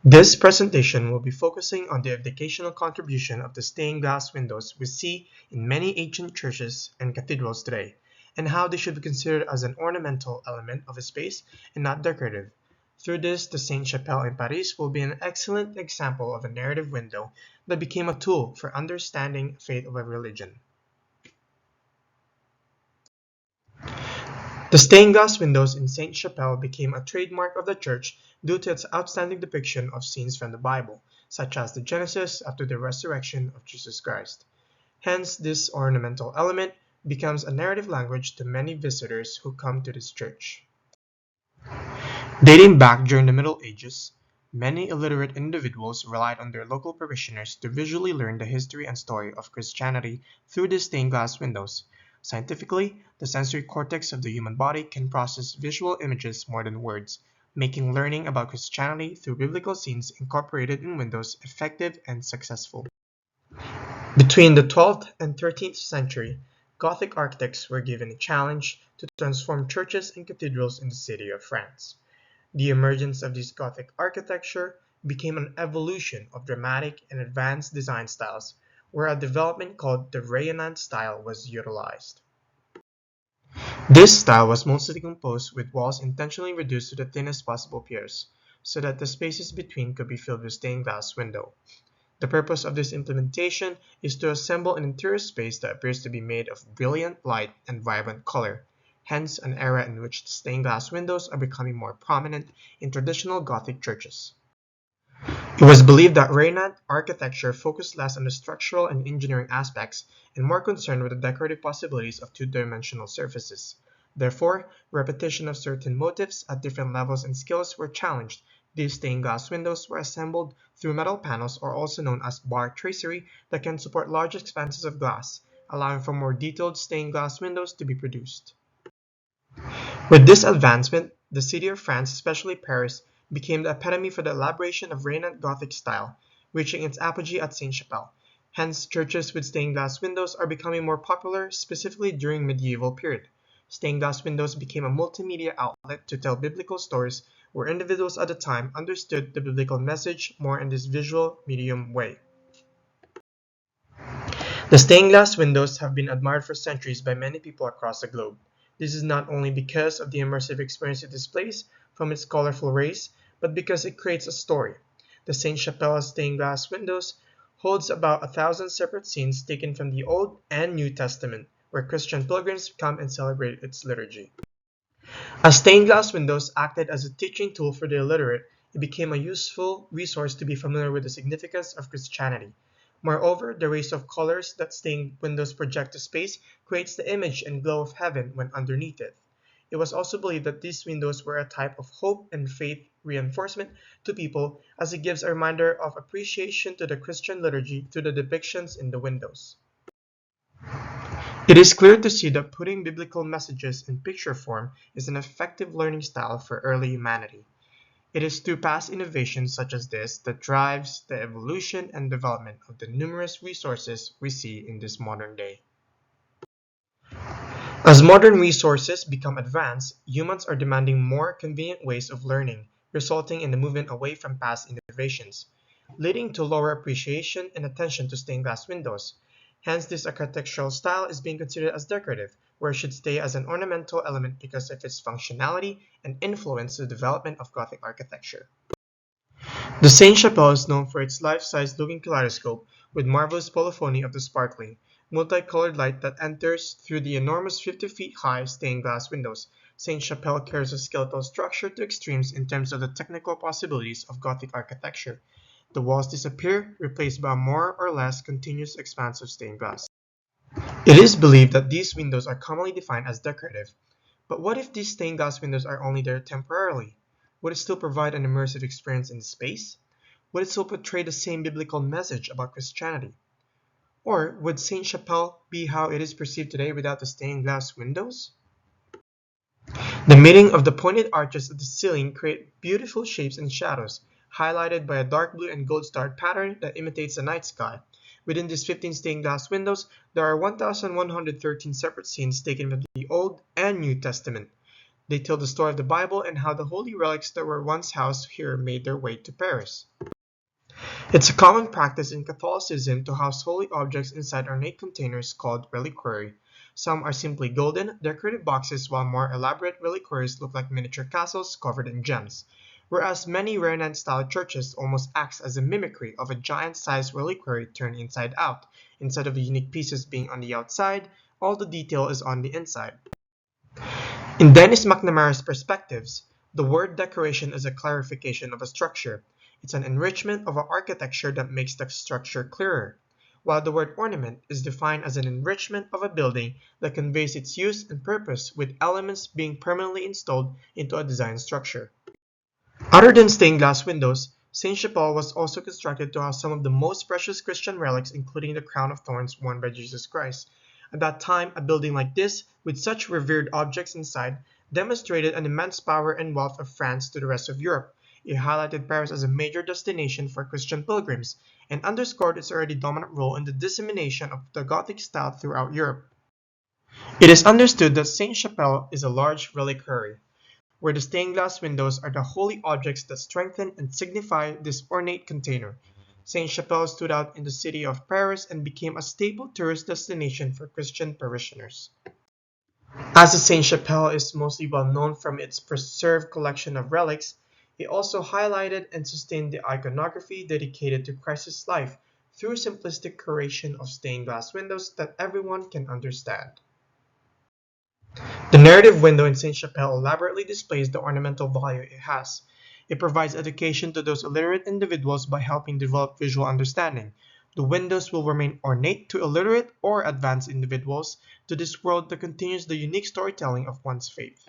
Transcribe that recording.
This presentation will be focusing on the educational contribution of the stained glass windows we see in many ancient churches and cathedrals today, and how they should be considered as an ornamental element of a space and not decorative. Through this, the Sainte-Chapelle in Paris will be an excellent example of a narrative window that became a tool for understanding faith of a religion. The stained glass windows in Sainte-Chapelle became a trademark of the church due to its outstanding depiction of scenes from the Bible, such as the Genesis after the resurrection of Jesus Christ. Hence, this ornamental element becomes a narrative language to many visitors who come to this church. Dating back during the Middle Ages, many illiterate individuals relied on their local parishioners to visually learn the history and story of Christianity through these stained glass windows. Scientifically, the sensory cortex of the human body can process visual images more than words, making learning about Christianity through biblical scenes incorporated in windows effective and successful. Between the 12th and 13th century, Gothic architects were given a challenge to transform churches and cathedrals in the city of France. The emergence of this Gothic architecture became an evolution of dramatic and advanced design styles, where a development called the Rayonnant style was utilized. This style was mostly composed with walls intentionally reduced to the thinnest possible piers, so that the spaces between could be filled with stained glass window. The purpose of this implementation is to assemble an interior space that appears to be made of brilliant light and vibrant color, hence an era in which the stained glass windows are becoming more prominent in traditional Gothic churches. It was believed that Rayonnant architecture focused less on the structural and engineering aspects and more concerned with the decorative possibilities of two-dimensional surfaces. Therefore, repetition of certain motifs at different levels and scales were challenged. These stained glass windows were assembled through metal panels, or also known as bar tracery, that can support large expanses of glass, allowing for more detailed stained glass windows to be produced. With this advancement, the city of France, especially Paris, became the epitome for the elaboration of Rayonnant Gothic style, reaching its apogee at Sainte-Chapelle. Hence, churches with stained glass windows are becoming more popular, specifically during medieval period. Stained glass windows became a multimedia outlet to tell biblical stories, where individuals at the time understood the biblical message more in this visual medium way. The stained glass windows have been admired for centuries by many people across the globe. This is not only because of the immersive experience it displays from its colorful rays, but because it creates a story. The Sainte-Chapelle stained glass windows holds about 1,000 separate scenes taken from the Old and New Testament, where Christian pilgrims come and celebrate its liturgy. As stained glass windows acted as a teaching tool for the illiterate, it became a useful resource to be familiar with the significance of Christianity. Moreover, the rays of colors that stained windows project to space creates the image and glow of heaven when underneath it. It was also believed that these windows were a type of hope and faith reinforcement to people, as it gives a reminder of appreciation to the Christian liturgy through the depictions in the windows. It is clear to see that putting biblical messages in picture form is an effective learning style for early humanity. It is through past innovations such as this that drives the evolution and development of the numerous resources we see in this modern day. As modern resources become advanced, humans are demanding more convenient ways of learning, resulting in the movement away from past innovations, leading to lower appreciation and attention to stained glass windows. Hence, this architectural style is being considered as decorative, where it should stay as an ornamental element because of its functionality and influence to the development of Gothic architecture. The Sainte-Chapelle is known for its life-size looking kaleidoscope with marvelous polyphony of the sparkling, multicolored light that enters through the enormous 50 feet high stained glass windows. Sainte-Chapelle carries a skeletal structure to extremes in terms of the technical possibilities of Gothic architecture. The walls disappear, replaced by a more or less continuous expanse of stained glass. It is believed that these windows are commonly defined as decorative. But what if these stained glass windows are only there temporarily? Would it still provide an immersive experience in space? Would it still portray the same biblical message about Christianity? Or would Sainte-Chapelle be how it is perceived today without the stained glass windows? The meeting of the pointed arches of the ceiling create beautiful shapes and shadows, highlighted by a dark blue and gold starred pattern that imitates the night sky. Within these 15 stained glass windows, there are 1,113 separate scenes taken from the Old and New Testament. They tell the story of the Bible and how the holy relics that were once housed here made their way to Paris. It's a common practice in Catholicism to house holy objects inside ornate containers called reliquary. Some are simply golden, decorative boxes, while more elaborate reliquaries look like miniature castles covered in gems. Whereas many Renaissance-style churches almost acts as a mimicry of a giant-sized reliquary turned inside out. Instead of the unique pieces being on the outside, all the detail is on the inside. In Dennis McNamara's perspectives, the word decoration is a clarification of a structure. It's an enrichment of an architecture that makes the structure clearer, while the word ornament is defined as an enrichment of a building that conveys its use and purpose with elements being permanently installed into a design structure. Other than stained glass windows, Sainte-Chapelle was also constructed to house some of the most precious Christian relics, including the crown of thorns worn by Jesus Christ. At that time, a building like this, with such revered objects inside, demonstrated an immense power and wealth of France to the rest of Europe. It highlighted Paris as a major destination for Christian pilgrims, and underscored its already dominant role in the dissemination of the Gothic style throughout Europe. It is understood that Sainte-Chapelle is a large reliquary, where the stained glass windows are the holy objects that strengthen and signify this ornate container. Sainte-Chapelle stood out in the city of Paris and became a staple tourist destination for Christian parishioners. As the Sainte-Chapelle is mostly well known from its preserved collection of relics, it also highlighted and sustained the iconography dedicated to Christ's life through simplistic creation of stained glass windows that everyone can understand. The narrative window in Sainte-Chapelle elaborately displays the ornamental value it has. It provides education to those illiterate individuals by helping develop visual understanding. The windows will remain ornate to illiterate or advanced individuals to this world that continues the unique storytelling of one's faith.